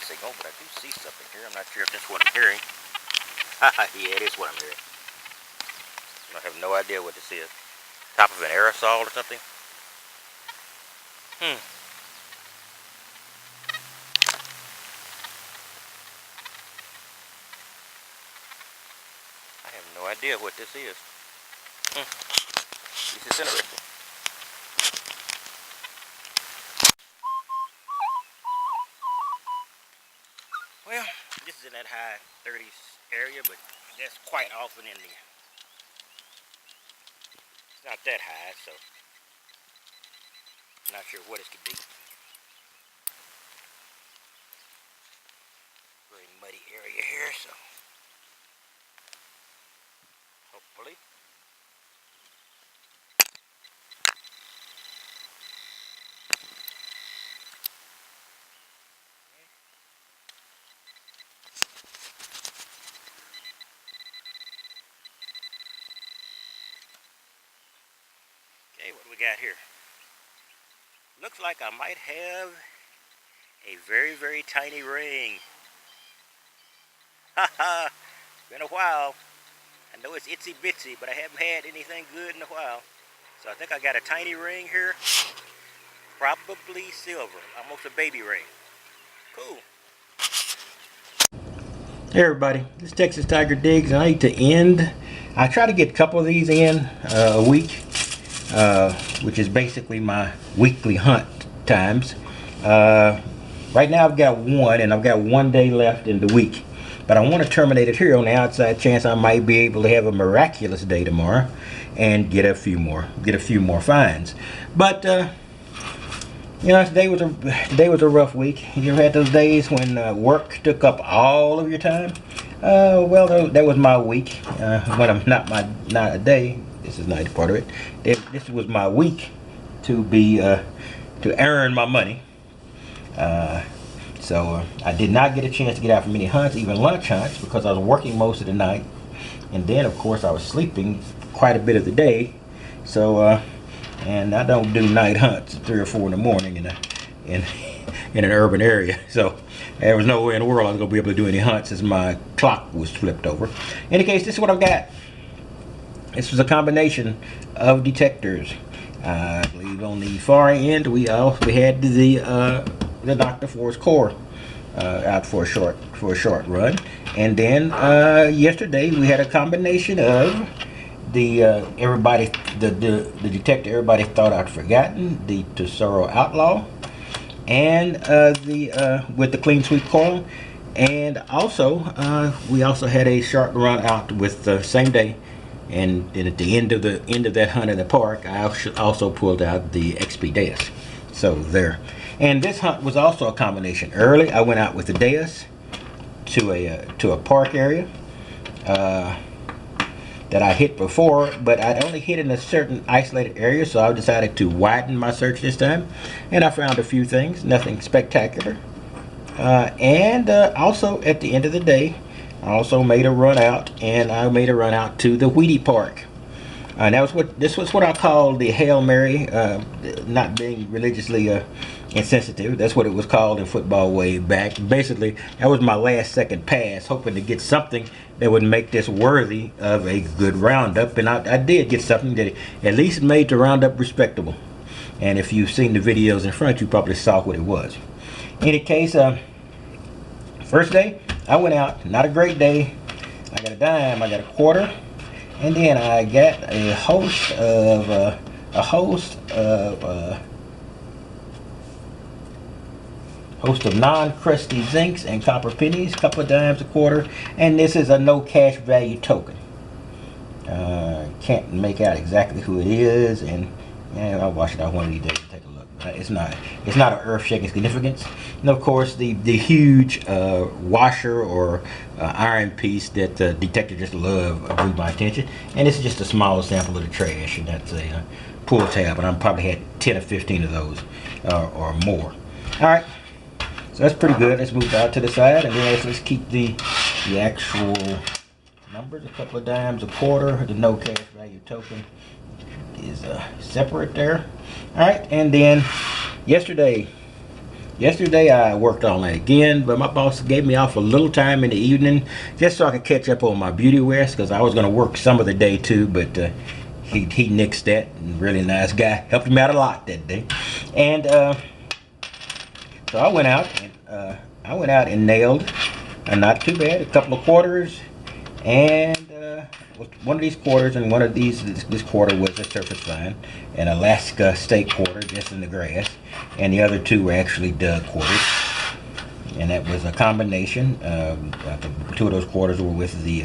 signal, but I do see something here. I'm not sure if that's what I'm hearing. Yeah, it is what I'm hearing. I have no idea what this is. Top of an aerosol or something? I have no idea what this is. This is interesting. Well, this is in that high 30s area, but that's quite often in the... It's not that high, so I'm not sure what it could be. Very muddy area here, so hopefully. Okay, what do we got here? Looks like I might have a very, very tiny ring. Haha, it's been a while. I know it's itsy bitsy, but I haven't had anything good in a while. So I think I got a tiny ring here. Probably silver, almost a baby ring. Cool. Hey everybody, this is Texas Tiger Digs, and I need to end. I try to get a couple of these in a week, which is basically my weekly hunt times. Right now I've got one, and I've got 1 day left in the week. But I want to terminate it here on the outside chance I might be able to have a miraculous day tomorrow and get a few more finds. But you know, today was a rough week. You ever had those days when work took up all of your time? Well, that was my week. When I'm not a day. This is not a part of it. This was my week to be to earn my money. So I did not get a chance to get out for many hunts, even lunch hunts, because I was working most of the night, and then of course I was sleeping quite a bit of the day. So and I don't do night hunts at 3 or 4 in the morning in an urban area. So there was no way in the world I was going to be able to do any hunts as my clock was flipped over. In any case, this is what I've got. This was a combination of detectors. I believe on the far end we had the Dr. Force Core out for a short run, and then yesterday we had a combination of the detector everybody thought I'd forgotten, the Tesoro Outlaw, and with the Clean Sweep coil, and also we also had a short run out with the same day, and at the end of that hunt in the park I also pulled out the XP Deus. So there. And this hunt was also a combination. Early, I went out with the Deus to a park area that I hit before, but I'd only hit in a certain isolated area, so I decided to widen my search this time. And I found a few things, nothing spectacular. And also at the end of the day, I also made a run out, and I made a run out to the Wheatie Park. This was what I call the Hail Mary, not being religiously insensitive. That's what it was called in football way back. Basically, that was my last second pass, hoping to get something that would make this worthy of a good roundup, and I did get something that at least made the roundup respectable. And if you've seen the videos in front, you probably saw what it was. In any case, first day I went out, not a great day. I got a dime, I got a quarter, and then I got a host of non-crusty zincs and copper pennies, couple of dimes a quarter, and this is a no cash value token. Can't make out exactly who it is, and I'll watch it out one of these days to take a look. It's not of earth-shaking significance. And of course, the huge washer or iron piece that the detector just loved drew my attention, and this is just a small sample of the trash, and that's a pull tab, and I probably had 10 or 15 of those or more. All right. So that's pretty good. Let's move out to the side, and then let's keep the actual numbers. A couple of dimes a quarter. The no cash value token is separate there. All right, and then yesterday Yesterday I worked all night again, but my boss gave me off a little time in the evening just so I could catch up on my beauty wears because I was going to work some of the day too, but he nixed that. Really nice guy, helped me out a lot that day. And so I went out and nailed, not too bad, a couple of quarters, and one of these quarters and one of these, this quarter was a surface fine, an Alaska steak quarter just in the grass, and the other two were actually dug quarters. And that was a combination. Two of those quarters were with the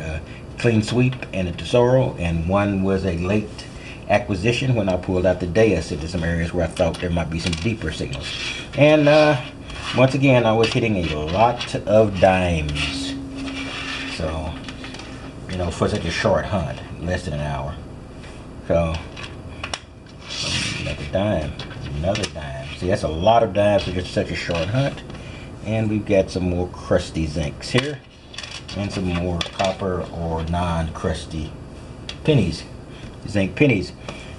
clean sweep and the tesoro, and one was a late acquisition when I pulled out the dais into some areas where I thought there might be some deeper signals. And once again, I was hitting a lot of dimes. So, you know, for such a short hunt, less than an hour. So, another dime, another dime. See, that's a lot of dimes for just such a short hunt. And we've got some more crusty zincs here, and some more copper or non-crusty pennies, zinc pennies.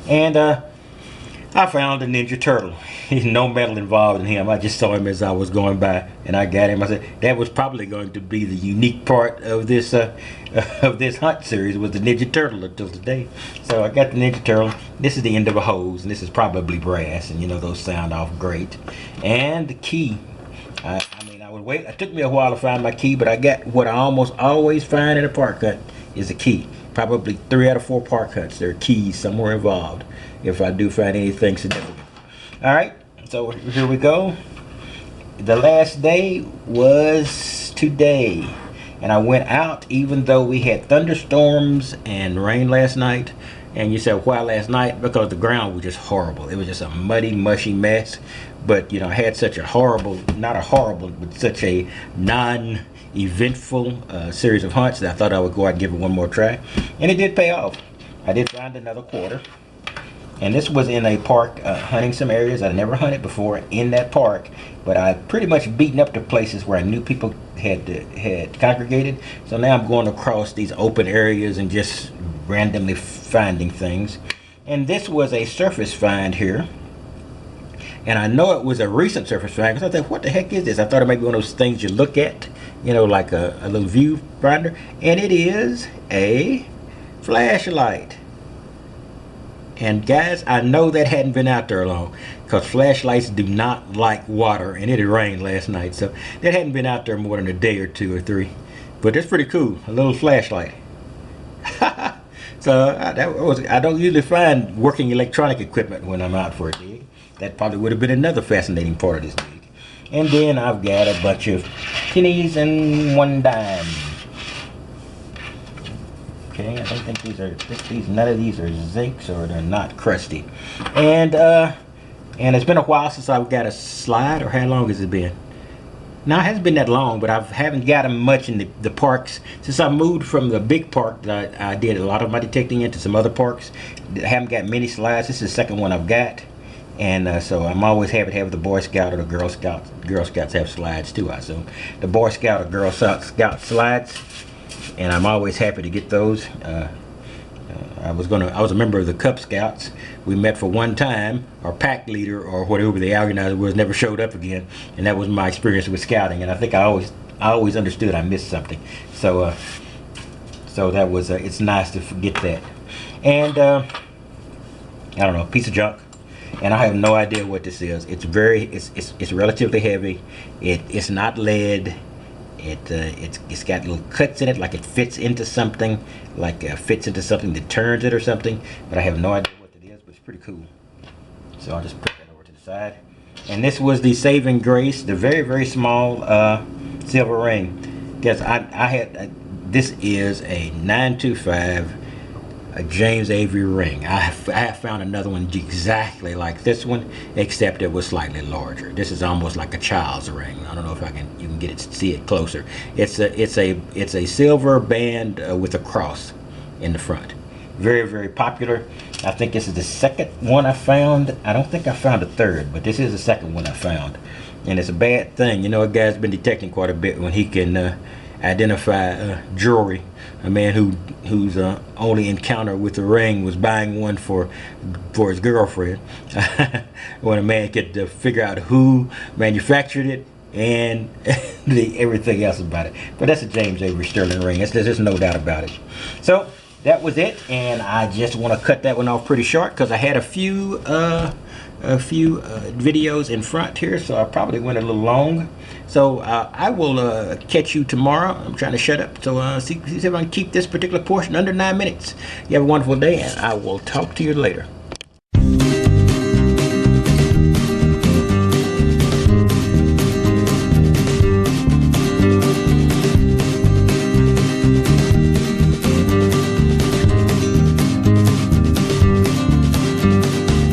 And I found a Ninja Turtle. There's no metal involved in him. I just saw him as I was going by, and I got him. I said that was probably going to be the unique part of this hunt series, was the Ninja Turtle until today. So I got the Ninja Turtle. This is the end of a hose, and this is probably brass, and you know those sound off great. And the key. I mean, I would wait. It took me a while to find my key, but I got what I almost always find in a park hunt is a key. Probably 3 out of 4 park hunts, there are keys somewhere involved if I do find anything significant. Alright, so here we go. The last day was today, and I went out even though we had thunderstorms and rain last night. And you said, why last night? Because the ground was just horrible. It was just a muddy, mushy mess. But, you know, I had such a horrible, not a horrible, but such a non-eventful series of hunts that I thought I would go out and give it one more try. And it did pay off. I did find another quarter. And this was in a park, hunting some areas I never hunted before in that park. But I pretty much beaten up the places where I knew people had congregated. So now I'm going across these open areas and just randomly finding things. And this was a surface find here. And I know it was a recent surface find because I thought, what the heck is this? I thought it might be one of those things you look at, you know, like a little view finder. And it is a flashlight. And guys, I know that hadn't been out there long because flashlights do not like water, and it had rained last night. So that hadn't been out there more than a day or 2 or 3. But that's pretty cool, a little flashlight. So I don't usually find working electronic equipment when I'm out for a dig. That probably would have been another fascinating part of this dig. And then I've got a bunch of pennies and 1 dime. Okay, I don't think none of these are zincs, or they're not crusty. And it's been a while since I've got a slide, or how long has it been? Now, it hasn't been that long, but I haven't got them much in the parks. Since I moved from the big park that I did a lot of my detecting into some other parks, I haven't got many slides. This is the second one I've got. And so I'm always happy to have the Boy Scout or the Girl Scout. Girl Scouts have slides too, I assume. The Boy Scout or Girl Scout slides. And I'm always happy to get those. I was a member of the Cub Scouts. We met for one time. Our pack leader or whatever the organizer was never showed up again, and that was my experience with scouting. And I think I always understood I missed something. So that was it's nice to forget that. And I don't know, a piece of junk. And I have no idea what this is. It's relatively heavy. It's not lead. It's got little cuts in it, like it fits into something, that turns it or something. But I have no idea what it is, but it's pretty cool. So I'll just put that over to the side. And this was the saving grace, the very, very small silver ring. Guess this is a 925 a James Avery ring. I have found another one exactly like this one, except it was slightly larger. This is almost like a child's ring. I don't know if you can get it, see it closer. It's a silver band with a cross in the front. Very, very popular. I think this is the second one I found. I don't think I found a third, but this is the second one I found. And it's a bad thing. You know, a guy's been detecting quite a bit when he can identify jewelry. A man whose only encounter with the ring was buying one for his girlfriend. When a man could figure out who manufactured it and everything else about it. But that's a James Avery Sterling ring. There's no doubt about it. So that was it, and I just want to cut that one off pretty short because I had a few videos in front here, so I probably went a little long. So I will catch you tomorrow. I'm trying to shut up, so see if I can keep this particular portion under 9 minutes. You have a wonderful day, and I will talk to you later.